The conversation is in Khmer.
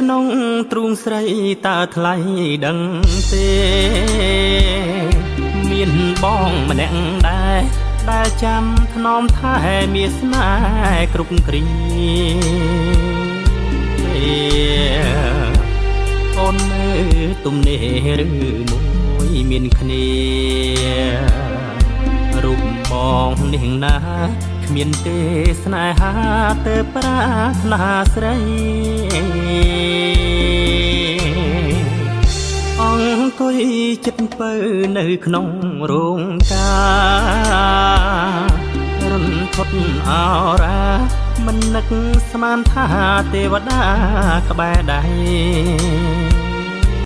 ក្នុងទ្រូងស្រីតើថ្លៃដឹងទេមានបងម្នាក់ដែលចាំថ្នមថែមានស្នេហ៍គ្រប់គ្រាអូនមើលទំនេរឬមួយមានគ្នារូបបងនេះណាគ្មានទេស្នេហាទៅប្រាថ្នាស្រីអង្គុយចិត្តពៅនៅក្នុងរោងការរន្ធត់អរាមិននឹកស្មានថាទេវតាក្បែរដៃ